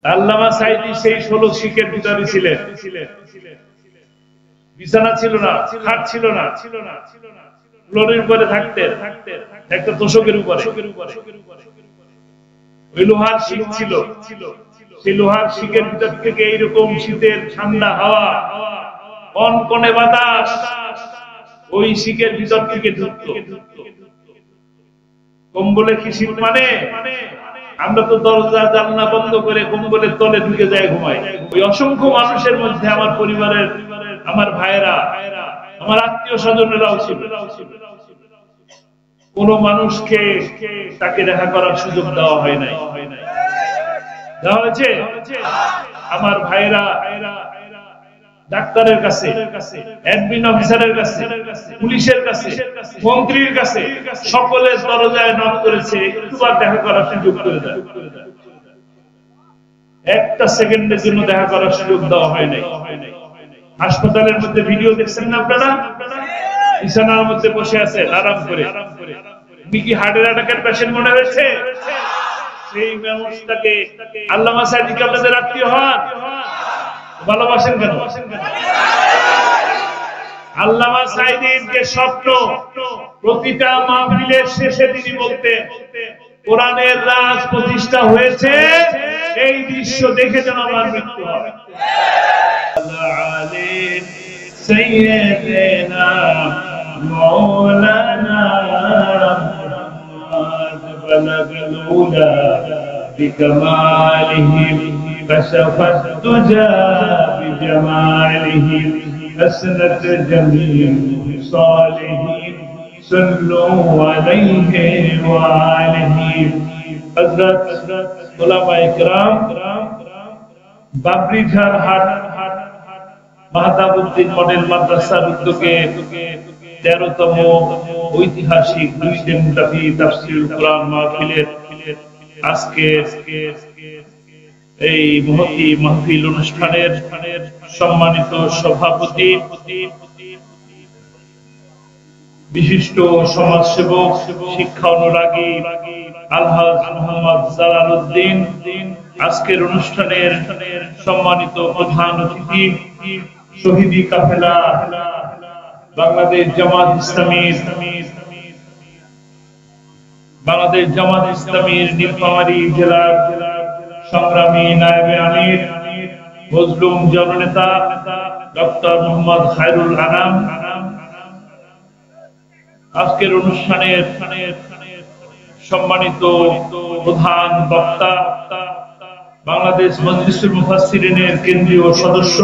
আল্লামা সাঈদী সেই 16 শিখের ভিতরে ছিলেন। বিছানা ছিল না, খাট ছিল না, ফ্লোরের উপরে থাকতেন, একটা তোশকের উপরে। ওই লোহার শিক ছিল, সেই লোহার শিকের ভিতর থেকে এইরকম শীতের ঠান্ডা হাওয়া, কনকনে বাতাস ওই শিকের ভিতর থেকে ঢুকতো। কম্বলে কি শীত মানে? আমরা তো দরজা জানলা বন্ধ করে কম্বলের তলে ঢুকে যাই, ঘুমাই। ওই অসংখ্য মানুষের মধ্যে আমার পরিবারের, আমার ভাইরা, আমার আত্মীয় স্বজনেরাও ছিল। কোন মানুষকে তাকে দেখা করার সুযোগ দেওয়া হয় নাই। দেওয়া হয়েছে? আমার ভাইরা ডাক্তারের কাছে, অ্যাডমিন অফিসারের কাছে, পুলিশের কাছে, মন্ত্রীর কাছে, সকলের দরজায় নক করেছে, একটুবার দেখা করার সুযোগ করে দেয়। একটা সেকেন্ডের জন্য দেখা করার সুযোগ দেওয়া হয় নাই। হাসপাতালের মধ্যে ভিডিও দেখছেন না আপনারা? বিছানার মধ্যে বসে আছেন আরাম করে। উনি কি হার্টের অ্যাটাকের পেশেন্ট মনে হয়েছে? সেই মানুষটাকে আল্লামা সাঈদীকে আপনাদের আত্মীয় হন, ভালোবাসেন কেন? আল্লামা সাঈদীর যে স্বপ্ন, প্রতিটা মাহফিলের শেষে তিনি বলতেন, কোরআনের রাজ প্রতিষ্ঠা হয়েছে, এই দৃশ্য দেখে যেন আমার মৃত্যু হয়। سيدنا مولانا بلغ الهدى بكمالهم كشف الدجى بجمالهم أسنت جميع صالحين صلوا عليه وآله। حضرت علماء کرام বাবরিঝার হাট মাহতাবউদ্দিন মডেল মাদ্রাসার উদ্যোগে 13তম ঐতিহাসিক 2 দিন ব্যাপী তাফসীরুল কোরআন মাহফিলের আজকে এই মহতি মাহফিল অনুষ্ঠানের সম্মানিত সভাপতি, বিশিষ্ট সমাজসেবক, শিক্ষা অনুরাগী আলহাজ মোহাম্মদ জালালউদ্দিন, আজকের অনুষ্ঠানের সম্মানিত প্রধান অতিথি, শহীদি কাফেলা বাংলাদেশ জামাত ইসলামীর নীলফামারী জেলার সংগ্রামী নায়েবে আমির, মজলুম জননেতা ডক্টর মোহাম্মদ খায়রুল আনাম, আজকের অনুষ্ঠানের সম্মানিত প্রধান বক্তা, বাংলাদেশ মজলিসুল মুফাসসিরিনের কেন্দ্রীয় সদস্য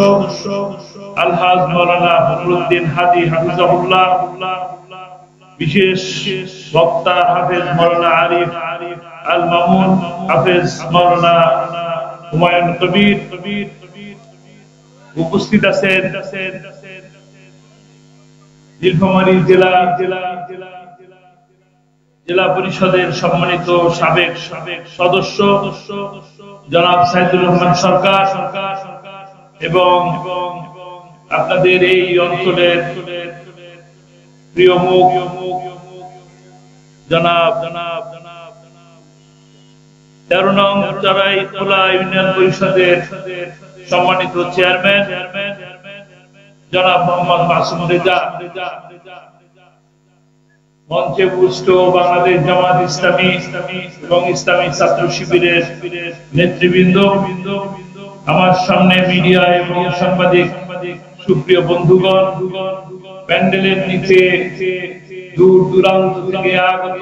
আলহাজ মাওলানা ফখরুদ্দিন হাদি হাফিজাহুল্লাহ, বিশেষ বক্তা হাফেজ মাওলানা আরিফ আল মামুন, হাফেজ মাওলানা হুমায়ুন কবির, উপস্থিত আছেন নীলফামারী জেলা পরিষদের সম্মানিত সাবেক সদস্য জনাব সাইদুর রহমান সরকার এবং আপনাদের এই অঞ্চলের প্রিয় মুখ জনাব 13 নং চড়াইতলা ইউনিয়ন পরিষদের সম্মানিত চেয়ারম্যান জনাব মোহাম্মদ মাসুম রেজা, মঞ্চে উপস্থিত বাংলাদেশ জামাত ইসলামী এবং ইসলামী ছাত্র শিবিরের নেতৃবৃন্দ, আমার সামনে মিডিয়া এবং সাংবাদিক সুপ্রিয় বন্ধুগণ, প্যান্ডেলের নিচে দূর দূরান্ত থেকে আগত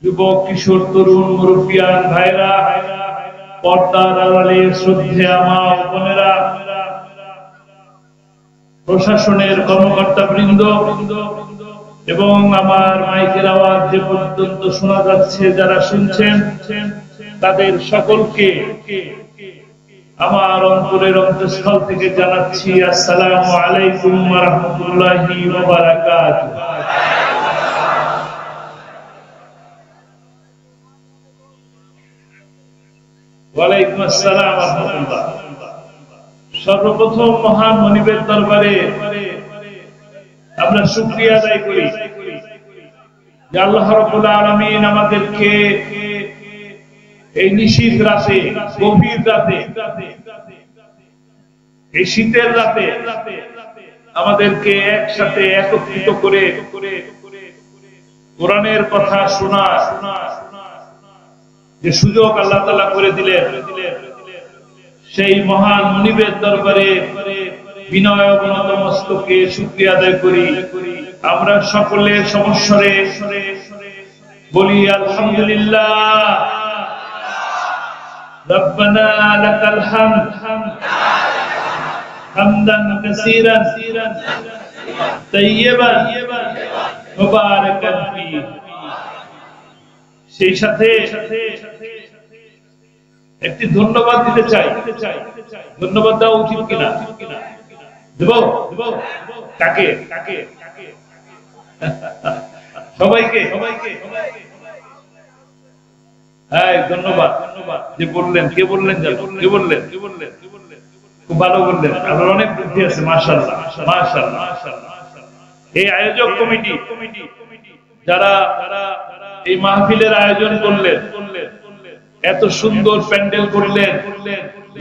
যুবক, কিশোর, তরুণ, মুরব্বিয়ান ভাইরা, পর্দার আড়ালে শ্রদ্ধেয় মা ও বোনেরা, প্রশাসনের কর্মকর্তা বৃন্দ এবং আমার মাইকের আওয়াজ যে পর্যন্ত শোনা যাচ্ছে, যারা শুনছেন তাদের সকলকে আমার অন্তরের অন্তঃস্থল থেকে জানাচ্ছি আসসালামু আলাইকুম ওয়া রাহমাতুল্লাহি ওয়া বারাকাতুহু। ওয়া আলাইকুম আসসালাম ওয়া রাহমাতুল্লাহ। সর্বপ্রথম মহান মনিবের দরবারে আমরা শুকরিয়া আদায় করি যে আল্লাহ রাব্বুল আলামিন আমাদেরকে এই নিশীথ রাতে, গভীর রাতে, এই শীতের রাতে আমাদেরকে একসাথে একত্রিত করে কোরআনের কথা শোনা যে সুযোগ আল্লাহ তাআলা করে দিলেন, সেই মহান মুনিবের দরবারে বিনয় অবনত মস্তকে শুকরিয়া আদায় করি। আমরা সকলে সমস্বরে বলি আলহামদুলিল্লাহ, রব্বানা লাকাল হামদ হামদান কাসীরান তাইয়্যিবান মুবারাকান ফীহি। সেই সাথে একটি ধন্যবাদ দিতে চাই। ধন্যবাদ দেওয়া উচিত কিনা? দেব? কাকে? সবাইকে। হ্যাঁ, ধন্যবাদ। যে বললেন, কে বললেন? কে বললেন? খুব ভালো বললেন। আপনার অনেক বুদ্ধি আছে, মাশাআল্লাহ মাশাআল্লাহ। এই আয়োজক কমিটি যারা এই মাহফিলের আয়োজন করলেন, এত সুন্দর প্যান্ডেল করলেন,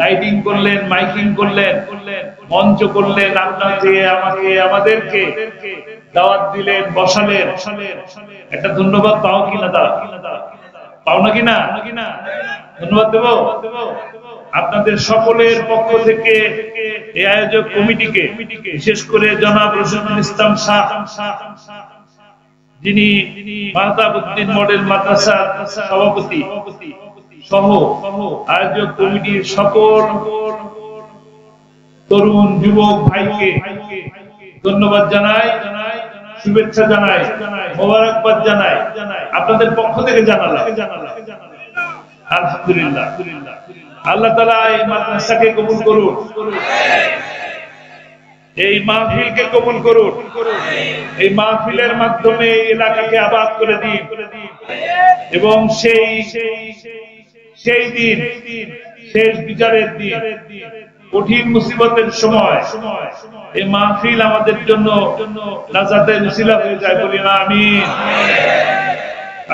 লাইটিং করলেন, মাইকিং করলেন, মঞ্চ করলেন, আপনাকে আমাকে আমাদেরকে দাওয়াত দিলেন, বসালেন, একটা ধন্যবাদ পাও কিনা? পাও না কিনা? ধন্যবাদ দেব। আপনাদের সকলের পক্ষ থেকে এই আয়োজক কমিটিকে, বিশেষ করে জনাব রশিদুল ইসলাম শাহ, যিনি মাহতাবউদ্দিন মডেল মাদ্রাসার সভাপতি সহ আয়োজক কমিটির সকল তরুণ যুবক ভাইকে ধন্যবাদ জানাই, শুভেচ্ছা জানাই, মোবারকবাদ জানাই। আপনাদের পক্ষ থেকে জানালাম আলহামদুলিল্লাহ। আল্লাহ তাআলা এই মাদ্রাসাকে কবুল করুন, এই মাহফিলকে কবুল করুন, এই মাহফিলের মাধ্যমে এই এলাকাকে আবাদ করে দিন, এবং সেই দিন, শেষ বিচারের দিন, কঠিন মুসিবতের সময় এই মাহফিল আমাদের জন্য নাজাতের উসিলা হয়ে যায়। বলি না আমিন।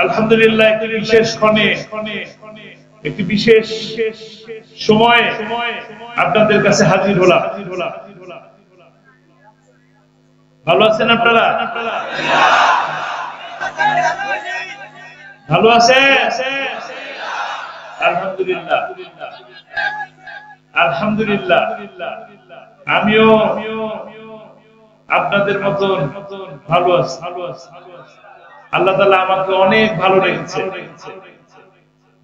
আলহামদুলিল্লাহ। একটি বিশেষ ক্ষণে, একটি বিশেষ সময়ে আপনাদের কাছে হাজির হলাম। ভালো আছেন আপনারা? ভালো আছে? আলহামদুলিল্লাহ আলহামদুলিল্লাহ। আমিও আপনাদের মতন ভালো আছি। আল্লাহ তাআলা আমাকে অনেক ভালো রেখেছে,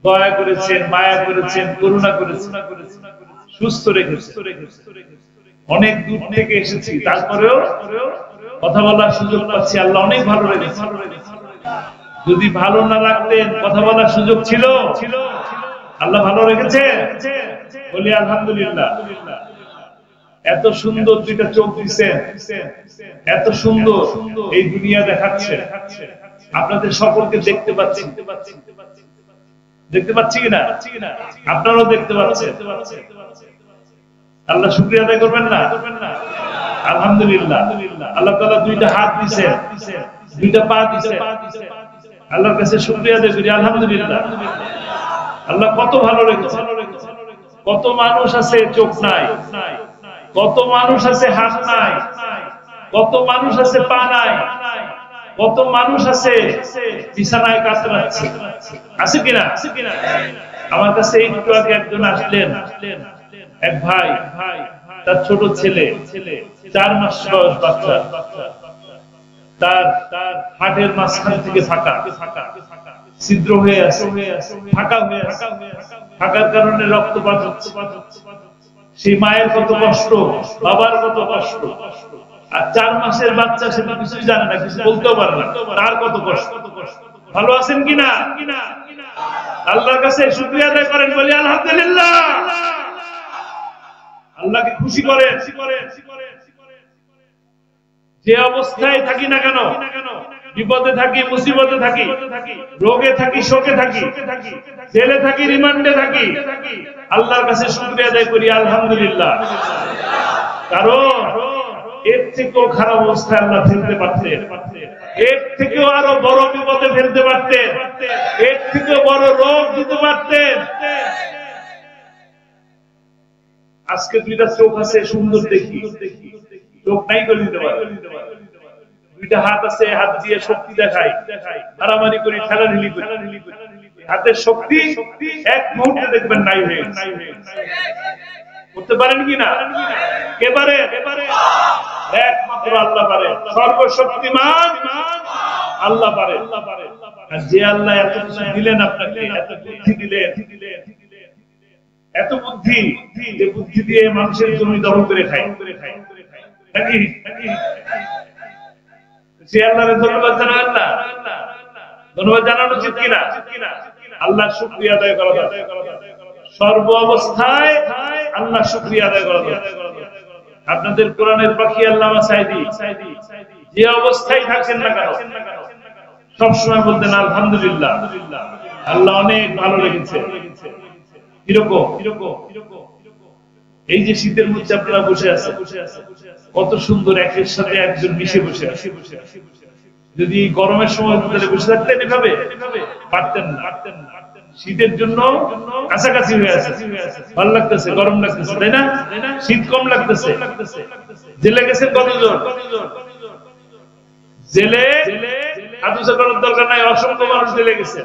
দয়া করেছেন, মায়া করেছেন, করুণা করেছেন, সুস্থ রেখেছে। অনেক দূর থেকে এসেছি, তারপরেও কথা বলার সুযোগ পাচ্ছি। আল্লাহ অনেক ভালো রেখেছে। যদি ভালো না রাখতেন, কথা বলার সুযোগ ছিল? আল্লাহ ভালো রেখেছে, বলি আলহামদুলিল্লাহ। এত সুন্দর দুইটা চোখ দিচ্ছেন, এত সুন্দর এই দুনিয়া দেখাচ্ছে, আপনাদের সকলকে দেখতে পাচ্ছি। দেখতে পাচ্ছি কিনা? আপনারাও দেখতে পাচ্ছেন। আল্লাহ শুকরিয়া আদায় করবেন না? আলহামদুলিল্লাহ। আল্লাহ তাআলা দুইটা হাত দিয়েছেন, দুইটা পা দিয়েছেন। আল্লাহর কাছে শুকরিয়া আদায় করি, আলহামদুলিল্লাহ। আল্লাহ কত ভালো রেখেছে। কত মানুষ আছে চোখ নাই, কত মানুষ আছে হাত নাই, কত মানুষ আছে পা নাই, কত মানুষ আছে বিছানায় কাতরাচ্ছে। আছে কিনা? আমার কাছে একটু আগে একজন আসলেন, এক ভাই, তার ছোট ছেলে, 4 মাস বয়স বাচ্চা, তার হাটের মাঝখান থেকে ফাঁকা, ছিদ্র হয়ে আছে, ফাঁকা হয়ে আছে। ফাঁকার কারণে রক্তপাত হচ্ছে। সেই মায়ের কত কষ্ট, বাবার কত কষ্ট। আর 4 মাসের বাচ্চা, সে কিছুই জানে না, কিছু বলতেও পারে না, তার কত কষ্ট। ভালো আছেন কিনা? আল্লাহর কাছে শুকরিয়া আদায় করেন, বলি আলহামদুলিল্লাহ। আল্লাহকে খুশি করেন। যে অবস্থায় থাকি না কেন, বিপদে থাকি, মুসিবতে থাকি, রোগে থাকি, শোকে থাকি, জেলে থাকি, রিমান্ডে থাকি, আল্লাহর কাছে শুকরিয়া আদায় করি, আলহামদুলিল্লাহ। কারণ এর থেকেও খারাপ অবস্থায় আল্লাহ ফেলতে পারতেন, এর থেকেও আরো বড় বিপদে ফেলতে পারতেন, এর থেকেও বড় রোগ দিতে পারতেন। আজকে দুইটা চোখ আছে, সুন্দর দেখি, চোখ নাই করে দিতে পারে। দুইটা হাত আছে, হাত দিয়ে শক্তি দেখাই, মারামারি করি, ঠেলাঠেলি করি। হাতের শক্তি এক মুহূর্তে দেখবেন নাই হয়ে করতে পারেন কিনা? কে পারে? একমাত্র আল্লাহ পারে, সর্বশক্তিমান আল্লাহ পারে। আর যে আল্লাহ এত কিছু দিলেন আপনাকে, এত বুদ্ধি দিলেন, এত বুদ্ধি, যে বুদ্ধি দিয়ে মানুষের জমি দখল করে খায়, সে আল্লাহর ধন্যবাদ জানান না? ধন্যবাদ জানানো উচিত কিনা? আল্লাহ শুকরিয়া আদায় করা দরকার, সর্ব অবস্থায় আল্লাহ শুকরিয়া আদায় করা দরকার। আপনাদের কোরআনের পাখি আল্লামা সাঈদী যে অবস্থায় থাকেন না কেন সবসময় বলতেন আলহামদুলিল্লাহ, আল্লাহ অনেক ভালো লেগেছে। কিরকম? এই যে শীতের মধ্যে আপনারা বসে আছেন, কত সুন্দর একের সাথে একজন মিশে বসে আছে। যদি গরমের সময় বসে থাকতেন এভাবে পারতেন না। শীতের জন্য কাছাকাছি হয়ে আছে, ভালো লাগতেছে, গরম লাগতেছে, তাই না? শীত কম লাগতেছে। জেলে গেছেন কতজন? জেলে আদর্শ করার দরকার নাই, অসংখ্য মানুষ জেলে গেছে।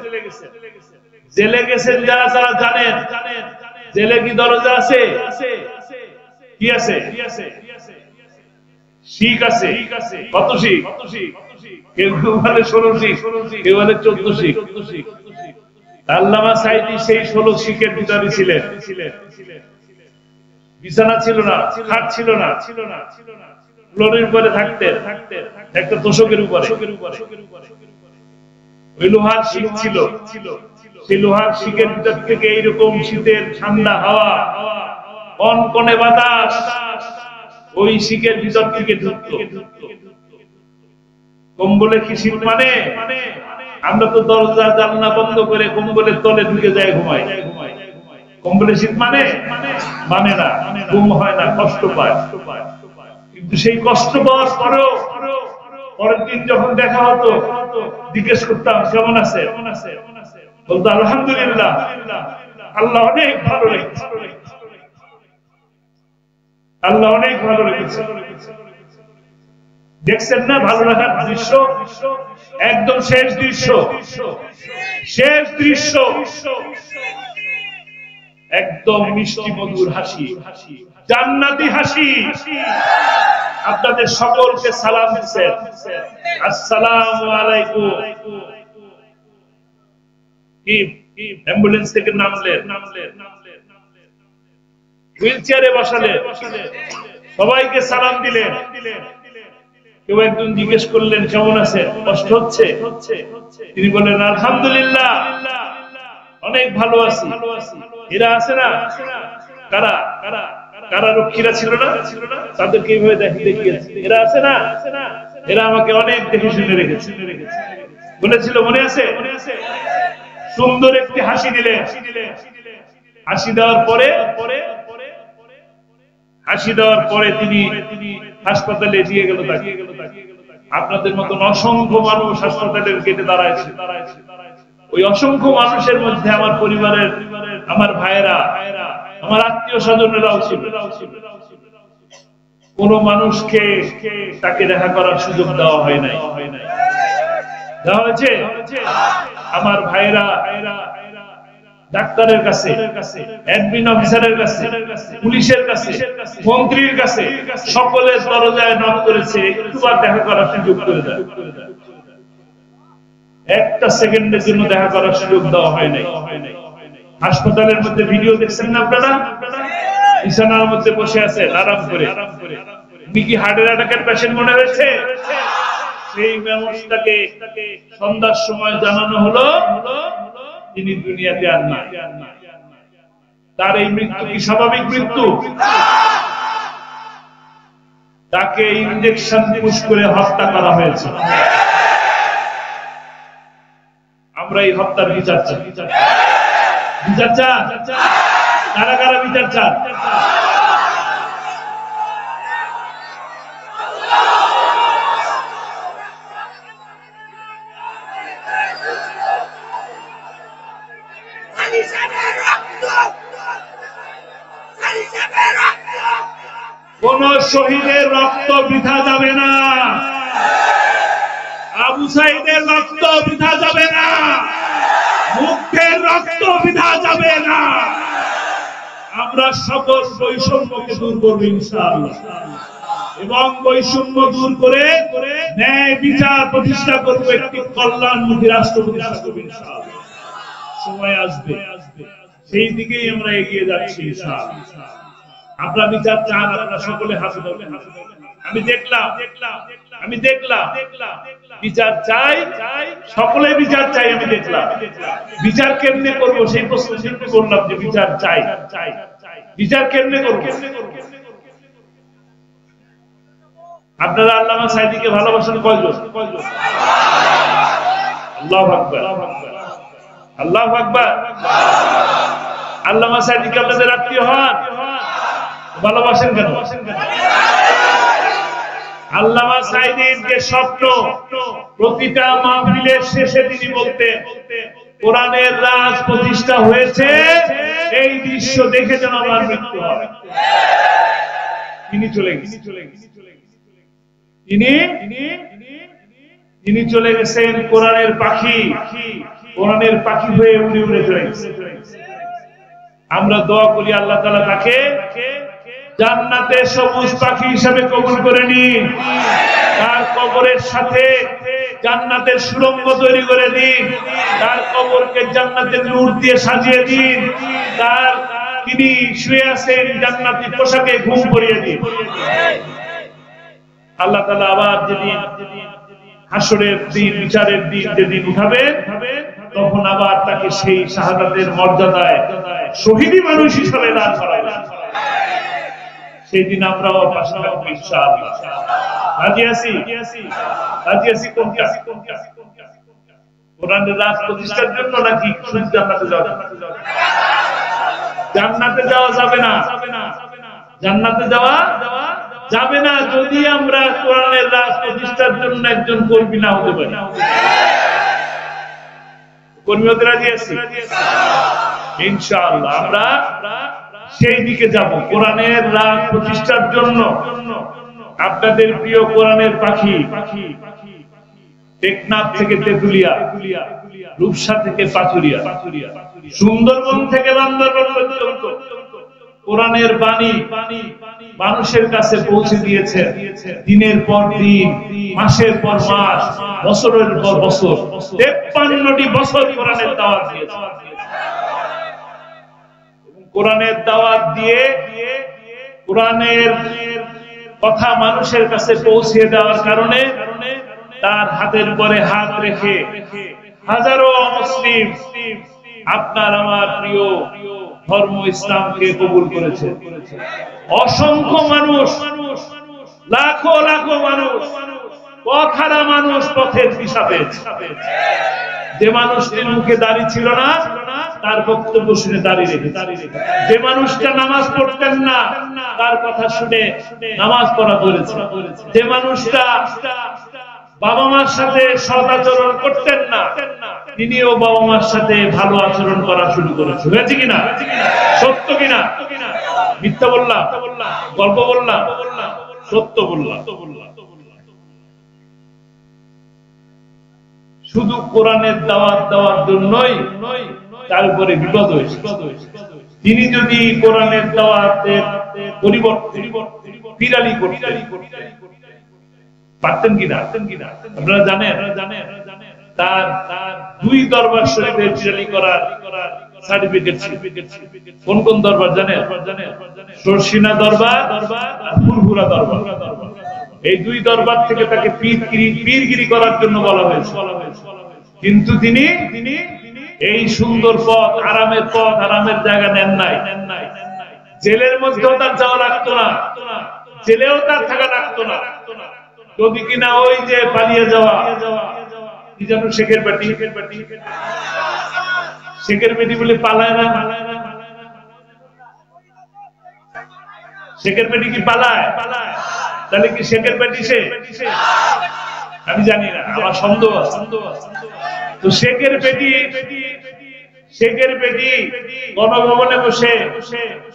জেলে গেছেন যারা, তারা জানেন জেলে কি দরজা আছে? কি আছে? শিখ আছে। কত শিখ? কেউ বলে 16 শিখ, কেউ বলে 14 শিখ। আল্লামা সাঈদী সেই 16 শিখের ভিতরে ছিলেন। বিছানা ছিল না, খাট ছিল না, ফ্লোরের উপরে থাকতেন, একটা তোষকের উপরে। ওই লোহার শিক ছিল, সেই লোহার শিকের ভিতর থেকে এইরকম শীতের ঠান্ডা হাওয়া, কনকনে বাতাস ওই শিকের ভিতর থেকে ঢুকতো। কম্বলে কি শীত মানে? আমরা তো দরজা জানলা বন্ধ করে কম্বলের তলে ঢুকে যাই, ঘুমাই। কম্বলে শীত মানে না, ঘুম হয় না, কষ্ট পায়। কিন্তু সেই কষ্ট পাওয়ার পরেও পরের দিন যখন দেখা হতো, জিজ্ঞেস করতাম কেমন আছে, বলতো আলহামদুলিল্লাহ, আল্লাহ অনেক ভালো লেগেছে, আল্লাহ অনেক ভালো লেগেছে। দেখছেন না ভালো লাগার দৃশ্য? একদম শেষ দৃশ্য, শেষ দৃশ্য, একদম মিষ্টি মধুর হাসি, জান্নাতি হাসি। আপনাদের সকলকে সালাম দিচ্ছেন, আসসালামু আলাইকুম। অ্যাম্বুলেন্স থেকে নামলেন, হুইল চেয়ারে বসালেন, সবাইকে সালাম দিলেন। কেউ একজন জিজ্ঞেস করলেন কেমন আছেন, কষ্ট হচ্ছে? তিনি বললেন আলহামদুলিল্লাহ, অনেক ভালো আছি। এরা আছে না, কারা কারারক্ষীরা ছিল না, তাদেরকে এইভাবে দেখিয়েছে। এরা আছে না, এরা আমাকে অনেক দেখে শুনে রেখেছে, বলেছিল, মনে আছে? সুন্দর একটি হাসি দিলেন। হাসি দেওয়ার পরে তিনি হাসপাতালে দিয়ে গেল। আপনাদের মতন অসংখ্য মানুষ হাসপাতালের গেটে দাঁড়াইছে। ওই অসংখ্য মানুষের মধ্যে আমার পরিবারের, আমার ভাইয়েরা, আমার আত্মীয় স্বজনেরাও ছিল। কোন মানুষকে তাকে দেখা করার সুযোগ দেওয়া হয় নাই। দেওয়া হয়েছে আমার ভাইয়েরা ডাক্তারের কাছে, অ্যাডমিন অফিসারের কাছে, পুলিশের কাছে, মন্ত্রীর কাছে, সকলের দরজায় নক করেছে, একটুবার দেখা করার সুযোগ করে দেয়। একটা সেকেন্ডের জন্য দেখা করার সুযোগ দেওয়া হয় নাই। হাসপাতালের মধ্যে ভিডিও দেখছেন না আপনারা? বিছানার মধ্যে বসে আছেন আরাম করে। কি হার্টের অ্যাটাকের পেশেন্ট মনে হয়েছে? সেই মানুষটাকে সন্ধ্যার সময় জানানো হলো তিনি দুনিয়াতে আর নাই। তার এই মৃত্যু কি স্বাভাবিক মৃত্যু? তাকে ইনজেকশন পুশ করে হত্যা করা হয়েছে। আমরা এই হত্যার বিচার চাই। বিচার চান? কারা কারা বিচার চান? কোন শহীদের রক্ত বৃথা যাবে না, আবু সাঈদের রক্ত বৃথা যাবে না, মুক্তির রক্ত বৃথা যাবে না। আমরা সকল বৈষম্যকে দূর করব ইনশাআল্লাহ, এবং বৈষম্য দূর করে ন্যায় বিচার প্রতিষ্ঠা করব, একটি কল্যাণমুখী রাষ্ট্র প্রতিষ্ঠা করব ইনশাআল্লাহ। সময় আসবে, সেই দিকেই আমরা এগিয়ে যাচ্ছি ইনশাআল্লাহ। আপনারা বিচার চান, আপনারা সকলে হাত ধরবেন। আমি দেখলাম বিচার চাই, সকলে বিচার চাই। আমি দেখলাম বিচার কেমনে করব, সেই প্রশ্ন করলাম যে বিচার চাই, বিচার কেমনে করব? আপনারা আল্লামা সাঈদীকে ভালোবাসেন কয়জন? আল্লাহু আকবার, আল্লাহু আকবার। আল্লামা সাঈদীকে আপনাদের আত্মীয় হন, ভালোবাসেন কেন? আল্লামা সাঈদীর যে স্বপ্ন, প্রতিটা মাহফিলের শেষে তিনি বলতেন, কোরআনের রাজ প্রতিষ্ঠা হয়েছে, এই দৃশ্য দেখে যেন আমার মৃত্যু হয়। তিনি চলে গেছেন, তিনি চলে গেছেন কোরআনের পাখি, কোরআনের পাখি হয়ে উড়ে উড়ে চলে গেছেন। আমরা দোয়া করি আল্লাহ তাআলা তাকে জান্নাতে সবুজ পাখি হিসেবে কবুল করে নিন, তার কবরের সাথে জান্নাতের সুড়ঙ্গ তৈরি করে দিন, তার কবরকে জান্নাতের নূর দিয়ে সাজিয়ে দিন, তার তিনি শুয়ে আছেন জান্নাতি পোশাকে ঘুম পড়িয়ে দিন। আল্লাহ তাআলা আবার যেদিন হাসরের দিন, বিচারের দিন যেদিন উঠাবেন, তখন আবার তাকে সেই শাহাদাতের মর্যাদায় শহীদি মানুষ হিসাবে দান করাবেন। সেই দিন আমরাও পাশে থাকবো ইনশাআল্লাহ। রাজি আছি কোনটা? কোরআনের রাজ প্রতিষ্ঠার জন্য নাকি শুধু জান্নাতে যাওয়া? জান্নাতে যাওয়া যাবে না, জান্নাতে যাওয়া যাবে না যদি আমরা কোরআনের রাজ প্রতিষ্ঠার জন্য একজন কর্মী না হতে পারি। কর্মী হতে রাজি আছি ইনশাআল্লাহ। আমরা সেই দিকে যাব, কোরআনের রাজ প্রতিষ্ঠার জন্য। আপনাদের প্রিয় কোরআনের পাখি টেকনাফ থেকে তেঁতুলিয়া, রূপসা থেকে পাথুরিয়া, সুন্দরবন থেকে বান্দরবান পর্যন্ত কোরআনের বাণী মানুষের কাছে পৌঁছে দিয়েছে। দিনের পর দিন, মাসের পর মাস, বছরের পর বছর, 53টি বছর কোরআনের দাওয়াত দিয়েছে। কোরআনের দাওয়াত দিয়ে কোরআনের কথা মানুষের কাছে পৌঁছে দেওয়ার কারণে তার হাতের পরে হাত রেখে হাজারো মুসলিম আপনার আমার প্রিয় ধর্ম ইসলামকে কবুল করেছে। অসংখ্য মানুষ, লাখো লাখো মানুষ, পথহারা মানুষ পথের দিশা পেয়েছে। যে মানুষটির মুখে দাড়ি ছিল না, তার বক্তব্য শুনে দাড়ি রেখেছে। যে মানুষটা নামাজ পড়তেন না, তার কথা শুনে নামাজ পড়া করেছে। যে মানুষটা বাবা মার সাথে সৎ আচরণ করতেন না, তিনিও বাবা মার সাথে ভালো আচরণ করা শুরু করেছে। হয়েছে কিনা? সত্য কিনা? মিথ্যা বললাম? গল্প বললাম? সত্য বললাম। শুধু কোরআনের দাওয়াত দেওয়ার জন্যই তার উপরে বিপদ হয়েছে। তিনি যদি কোরআনের দাওয়াতের পরিবর্তে ফিরালি করতেন পারতেন কিনা? আপনারা জানেন তার 2 দরবার শরীফের ফিরালি করার সার্টিফিকেট। কোন কোন দরবার জানেন? সরসিনা দরবার আর ফুরফুরা দরবার। এই 2 দরবার থেকে তাকে পীরগিরি করার জন্য বলা হয়েছে। কিন্তু তিনি এই সুন্দর পথ, আরামের জায়গা নেন নাই। জেলের মধ্যেও তার যাওয়া লাগতো না, জেলেও তার থাকা লাগতো না। যদি কিনা ওই যে পালিয়ে যাওয়া, কি জানো, শেখের বেটি বলে পালায় না। শেখের বেটি কি পালায়? তাহলে কি শেখের বেটি সে? আমি জানি না, আমার সন্দেহ আছে। তো শেখের বেটি শেখের বেটি গণভবনে বসে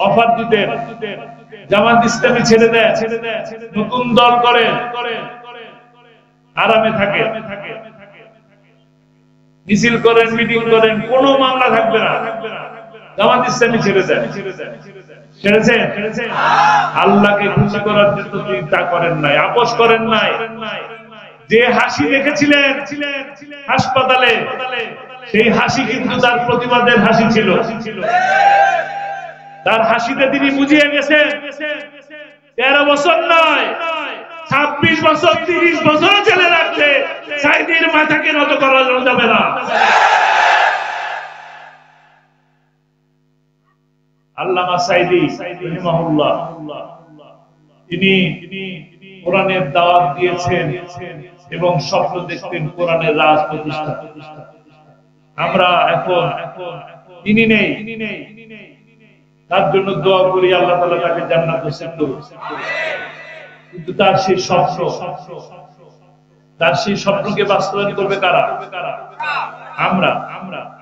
অফার দিতেন, জামাত ইসলামী ছেড়ে দেয়, নতুন দল করেন, আরামে থাকে, মিছিল করেন, মিটিং করেন, কোনো মামলা থাকবে না, জামাত ইসলামী ছেড়ে দেয়। ছেড়েছেন? আল্লাহকে খুশি করার জন্য তিনি তা করেন নাই, আপোষ করেন নাই। যে হাসি দেখেছিলেন হাসপাতালে, সেই হাসি কিন্তু তার প্রতিবাদের হাসি ছিল। তার হাসিতে তিনি বুঝিয়ে গেছেন 13 বছর নয়, 26 বছর 30 বছর চলে রাখলে সাইদির মাথাকে নত করা যাবে না। আল্লামা সাইদি রাহিমাহুল্লাহ তিনি কোরআনের দাওয়াত দিয়েছেন এবং স্বপ্ন দেখতেন কোরআনের রাজ প্রতিষ্ঠা। আমরা এখন তিনি নেই, তার জন্য দোয়া করি আল্লাহ তাআলা তাকে জান্নাত নসিব করুন। কিন্তু তার সেই স্বপ্নকে বাস্তবায়ন করবে কারা? আমরা।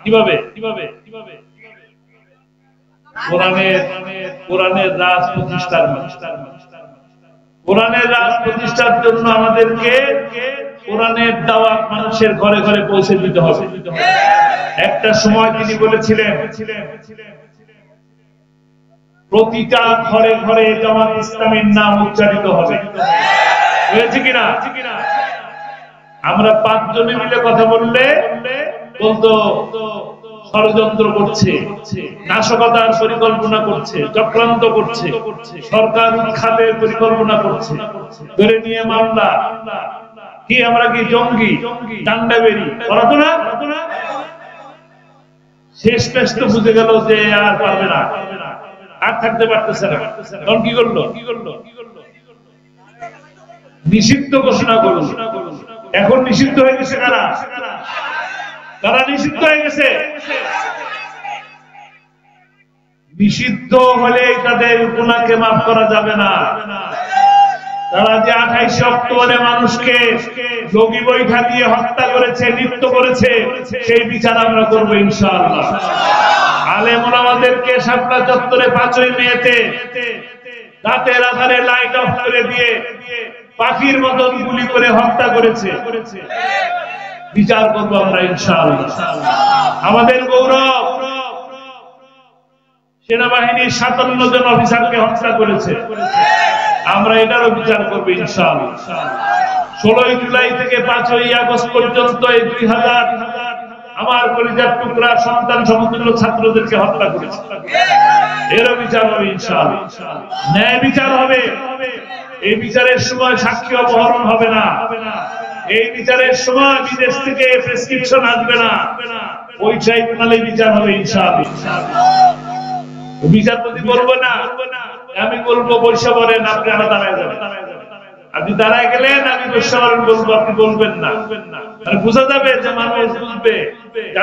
কিভাবে? কোরআনের রাজ প্রতিষ্ঠার কোরআনের রাজ প্রতিষ্ঠার জন্য আমাদেরকে কোরআনের দাওয়াত মানুষের ঘরে ঘরে পৌঁছে দিতে হবে। একটা সময় তিনি বলেছিলেন প্রতিটা ঘরে ঘরে জামাত ইসলামীর নাম উচ্চারিত হবে। হয়েছে কিনা? আমরা 5 জনে মিলে কথা বললে বলতো ষড়যন্ত্র করছে, নাশকতার পরিকল্পনা করছে, চক্রান্ত করছে, সরকার উৎখাতের পরিকল্পনা করছে, ধরে নিয়ে মামলা, কি আমরা কি জঙ্গি, ডান্ডাবেরি করাতো না? শেষ পেশ তো বুঝে গেল যে আর পারবে না, আর থাকতে পারতেছে না। তখন কি করলো? নিষিদ্ধ ঘোষণা করল। এখন নিষিদ্ধ হয়ে গেছে কারা? নিষিদ্ধ হয়ে গেছে। নিষিদ্ধ হলে তাদের গুনাহকে মাফ করা যাবে না। তারা যে 28 অক্টোবরে মানুষকে যোগী বৈঠা দিয়ে হত্যা করেছে, লিপ্ত করেছে, সেই বিচার আমরা করবো ইনশাআল্লাহ। আলেম ওলামাদেরকে শাপলা চত্বরে 5ই মেতে রাতের আধারে লাইট অফ করে দিয়ে পাখির মতন গুলি করে হত্যা করেছে, বিচার করবো আমরা ইনশাআল্লাহ। আমাদের গৌরব সেনাবাহিনীর 57 জন অফিসারকে হত্যা করেছে, আমরা এটারও বিচার করবো ইনশাআল্লাহ। 16ই জুলাই থেকে 5ই আগস্ট পর্যন্ত এই 2000 আমার কলিজার টুকরা সন্তান সমতুল্য ছাত্রদেরকে হত্যা করেছে, এরও বিচার হবে ইনশাআল্লাহ। ন্যায় বিচার হবে। এই বিচারের সময় সাক্ষী অপহরণ হবে না। এই বিচারের সময় বিদেশ থেকে প্রেসক্রিপশন আসবে না। ওই ট্রাইব্যুনালে বিচার হবে ইনশাআল্লাহ। বিচারপতি বলবো না, আমি বলবো বৈশা বলেন, আপনারা দাঁড়ায় যাবেন। আপনি দাঁড়ায় গেলেন, আমি বৈশা বলেন বলবো, আপনি বলবেন না। বোঝা যাবে যে মানুষ বুঝবে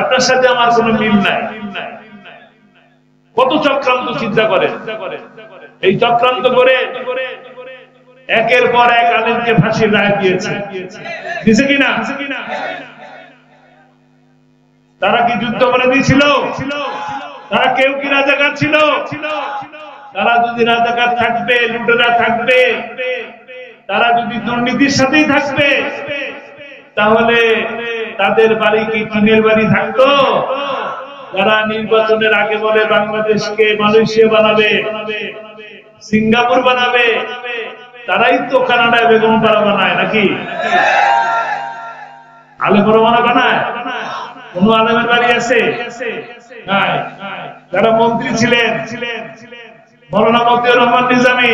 আপনার সাথে আমার কোনো মিল নাই। কত চক্রান্ত চিন্তা করে, এই চক্রান্ত করে একের পর এক আলেমকে ফাঁসির রায় দিয়েছে, দিছে কিনা? তারা কি যুদ্ধ করে দিয়েছিল? তারা কেউ কি রাজাকার ছিল? তারা যদি রাজাকার থাকবে, লুটেরা থাকবে, তারা যদি দুর্নীতির সাথেই থাকবে, তাহলে তাদের বাড়ি কি টিনের বাড়ি থাকতো? যারা নির্বাচনের আগে বলে বাংলাদেশকে মালয়েশিয়া বানাবে, সিঙ্গাপুর বানাবে, তারাই তো কানাডায় বেগমপাড়া বানায় নাকি? আলেমরা বানায়? কোন আলেমের বাড়ি আছে? নাই। যারা মন্ত্রী ছিলেন, মৌলানা মতিউর রহমান নিজামী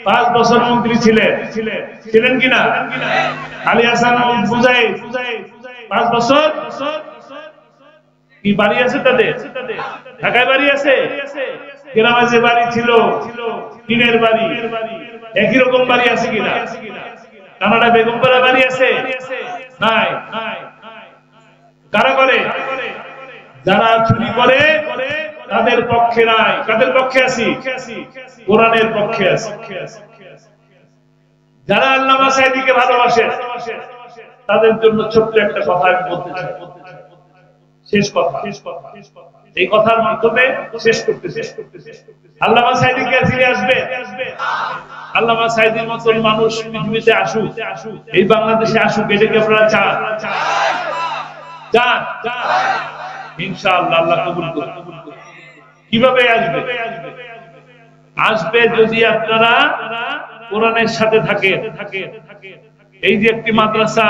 5 বছর মন্ত্রী ছিলেন কিনা? আলী হাসান বুঝাই 5 বছর কি বাড়ি আছে তাদের? ঢাকায় বাড়ি আছে? গ্রামে যে বাড়ি ছিল টিনের বাড়ি, একই রকম বাড়ি আছে কিনা? কানাডা বেগমপাড়া বাড়ি আছে? নাই। কারা করে? যারা চুরি করে তাদের পক্ষে নাই। কাদের পক্ষে আছি? কোরআনের পক্ষে আছি। যারা আল্লামা সাঈদীকে ভালোবাসে তাদের জন্য ছোট্ট একটা কথা আমি বলতে চাই। শেষ কথা এই কথার মাধ্যমে শেষ করতেছে। আল্লামা সাঈদী কে ফিরে আসবে? আল্লামা সাঈদীর মতন মানুষ পৃথিবীতে আসুক, এই বাংলাদেশে আসুক, এটাকে আপনারা চান? ইনশাআল্লাহ আল্লাহ কবুল করুন। কিভাবে আসবে? আসবে যদি আপনারা কোরআনের সাথে থাকেন। এই যে একটি মাদ্রাসা,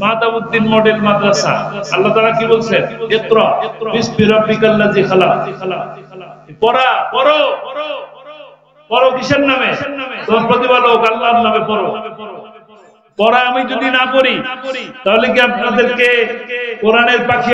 মাহতাবউদ্দিন মডেল মাদ্রাসা, আল্লাহ তাআলা কি বলছেন? ইকরা বিসমি রাব্বিকাল্লাযী খালাক। পড়া, পড়ো, পড়ো কিসের নামে? তোমার প্রতিপালক আল্লাহর নামে পড়ো। পড়া আমি যদি না পড়ি তাহলে কি আপনাদেরকে কোরআনের পাখি